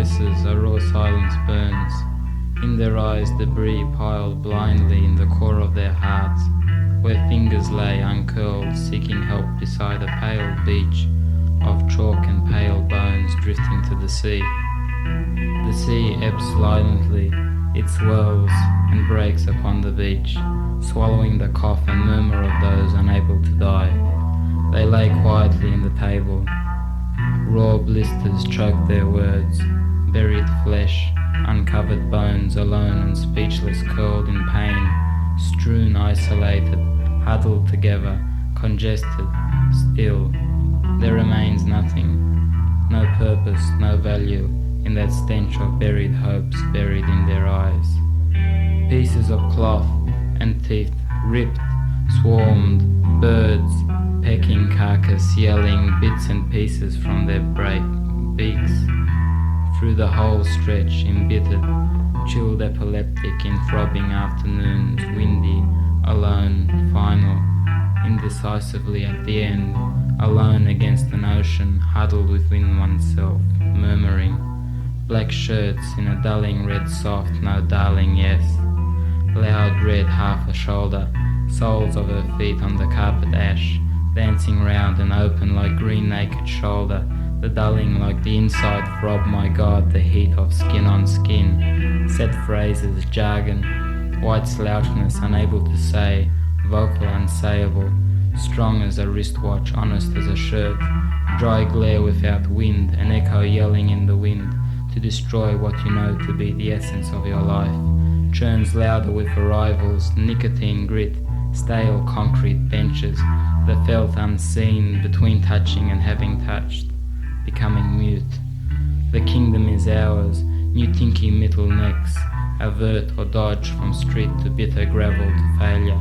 voices a raw silence burns. In their eyes debris piled blindly in the core of their hearts, where fingers lay uncurled, seeking help beside a pale beach of chalk and pale bones drifting to the sea. The sea ebbs silently, it swirls and breaks upon the beach, swallowing the cough and murmur of those unable to die. They lay quietly in the table. Raw blisters choked their words, buried flesh, uncovered bones, alone and speechless, curled in pain, strewn, isolated, huddled together, congested, still. There remains nothing, no purpose, no value in that stench of buried hopes buried in their eyes. Pieces of cloth and teeth ripped, swarmed, birds pecking carcass, yelling bits and pieces from their beaks. Through the whole stretch, embittered, chilled, epileptic in throbbing afternoons, windy, alone, final, indecisively at the end, alone against an ocean, huddled within oneself, murmuring. Black shirts in a dulling red soft, no darling, yes. Loud red half a shoulder, soles of her feet on the carpet ash, dancing round and open like green naked shoulder, the dulling like the inside throb, my God, the heat of skin on skin, set phrases, jargon, white slouchness, unable to say, vocal unsayable, strong as a wristwatch, honest as a shirt, dry glare without wind, an echo yelling in the wind, to destroy what you know to be the essence of your life, churns louder with arrivals, nicotine grit, stale concrete benches, the felt unseen between touching and having touched, becoming mute. The kingdom is ours, new tinky middle necks, avert or dodge from street to bitter gravel to failure.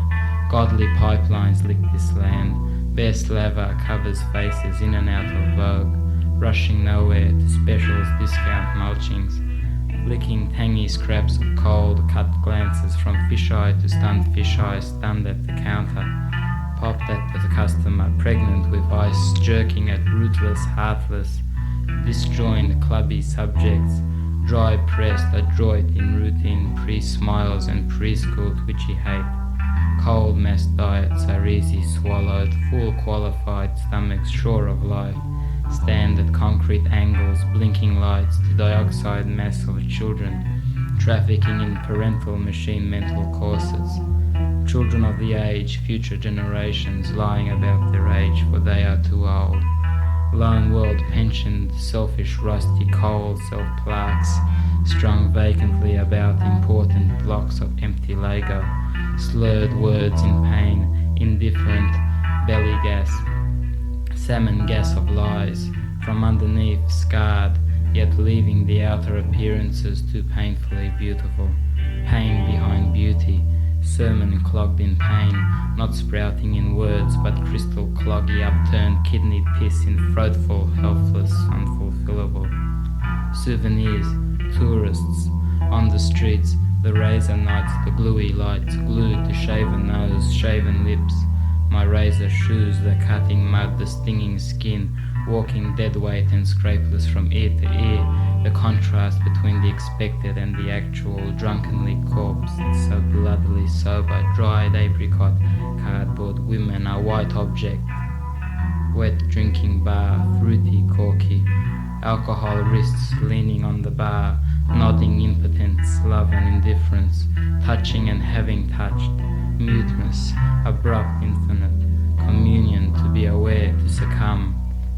Godly pipelines lick this land, bare slaver covers faces in and out of vogue, rushing nowhere to specials, discount mulchings, licking tangy scraps of cold, cut glances from fisheye to stunned fisheye, stunned at the counter, popped at the customer, pregnant with ice, jerking at rootless, heartless, disjoined, clubby subjects, dry pressed, adroit in routine, pre-smiles and preschool twitchy hate. Cold mass diets are easy swallowed, full qualified stomachs sure of life, stand at concrete angles, blinking lights to dioxide mass of children, trafficking in parental machine mental courses. Children of the age, future generations lying about their age, for they are too old. Lone world pensioned, selfish, rusty coal self-plaques, strung vacantly about important blocks of empty Lego, slurred words in pain, indifferent, belly gas, salmon gas of lies, from underneath scarred, yet leaving the outer appearances too painfully beautiful, pain behind beauty, sermon clogged in pain, not sprouting in words but crystal cloggy upturned kidney piss in throatful, helpless, unfulfillable. Souvenirs, tourists, on the streets, the razor nights, the gluey lights, glued to shaven nose, shaven lips, my razor shoes, the cutting mud, the stinging skin, walking dead weight and scrapeless from ear to ear, the contrast between the expected and the actual, drunkenly corpse, so bloodily sober, dried apricot, cardboard women, a white object, wet drinking bar, fruity corky, alcohol wrists leaning on the bar, nodding impotence, love and indifference, touching and having touched, muteness, abrupt, infinite, communion, to be aware, to succumb,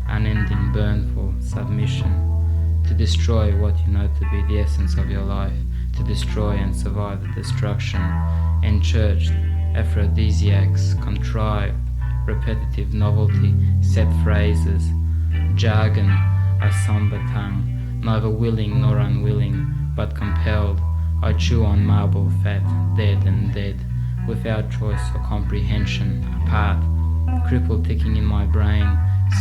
unending burnful, submission, to destroy what you know to be the essence of your life, to destroy and survive the destruction, enchurched, aphrodisiacs, contrived, repetitive novelty, set phrases, jargon, a somber tongue, neither willing nor unwilling, but compelled, I chew on marble fat, dead and dead, without choice or comprehension, apart, cripple ticking in my brain,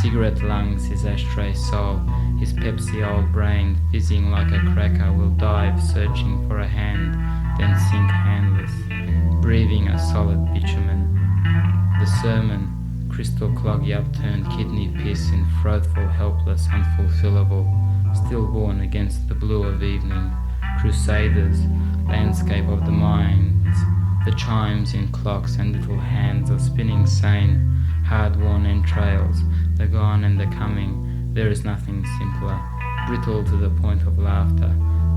cigarette lungs, his ashtray soul, his Pepsi old brain, fizzing like a cracker, will dive, searching for a hand, then sink handless, breathing a solid bitumen. The sermon, crystal cloggy upturned kidney piss in throatful, helpless, unfulfillable, stillborn against the blue of evening, crusaders, landscape of the minds, the chimes in clocks and little hands are spinning sane, hard-worn entrails, the gone and the coming, there is nothing simpler, brittle to the point of laughter,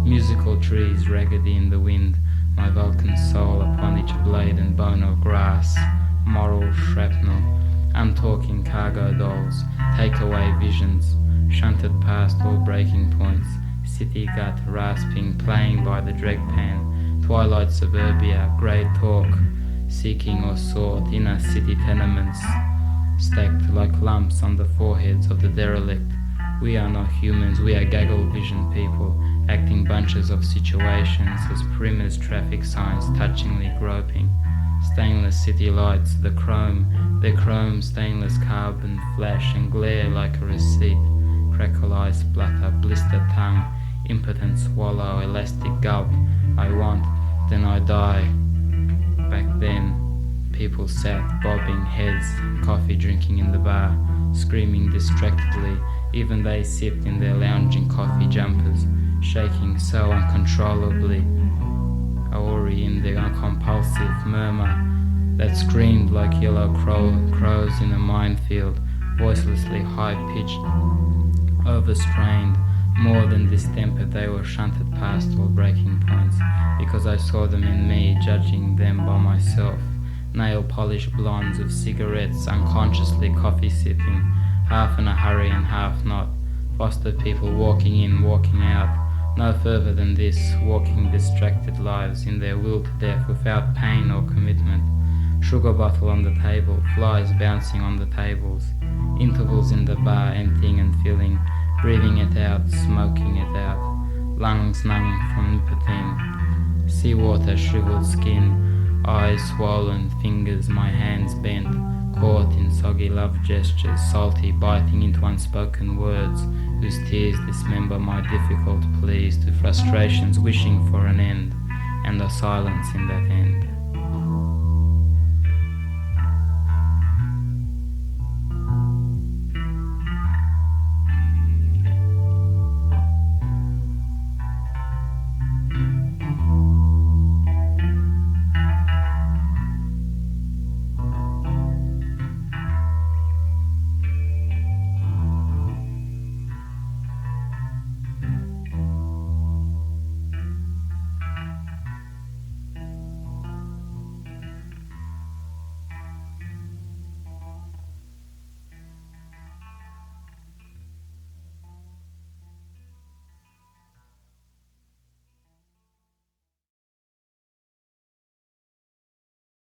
musical trees raggedy in the wind, my Vulcan soul upon each blade and bone of grass, moral shrapnel, untalking cargo dolls, takeaway visions, shunted past all breaking points, city gut rasping, playing by the drag pan, twilight suburbia, grey talk, seeking or sought inner city tenements, stacked like lumps on the foreheads of the derelict. We are not humans, we are gaggle vision people, acting bunches of situations as prim as traffic signs touchingly groping. Stainless city lights, their chrome stainless carbon flash and glare like a receipt. Crackle eye splutter, blister tongue, impotent swallow, elastic gulp. I want, then I die. Back then, people sat bobbing heads, coffee drinking in the bar, screaming distractedly. Even they sipped in their lounging coffee jumpers, shaking so uncontrollably. Aori in their uncompulsive murmur that screamed like yellow crows in a minefield, voicelessly high-pitched, overstrained. More than distempered, they were shunted past all breaking points, because I saw them in me, judging them by myself. Nail-polished blondes of cigarettes, unconsciously coffee-sipping, half in a hurry and half not. Foster people walking in, walking out, no further than this, walking distracted lives in their will to death without pain or commitment. Sugar bottle on the table, flies bouncing on the tables, intervals in the bar emptying and filling, breathing it out, smoking it out, lungs numb from nicotine, seawater, shriveled skin, eyes swollen, fingers, my hands bent, caught in soggy love gestures, salty, biting into unspoken words, whose tears dismember my difficult pleas to frustrations wishing for an end, and a silence in that end.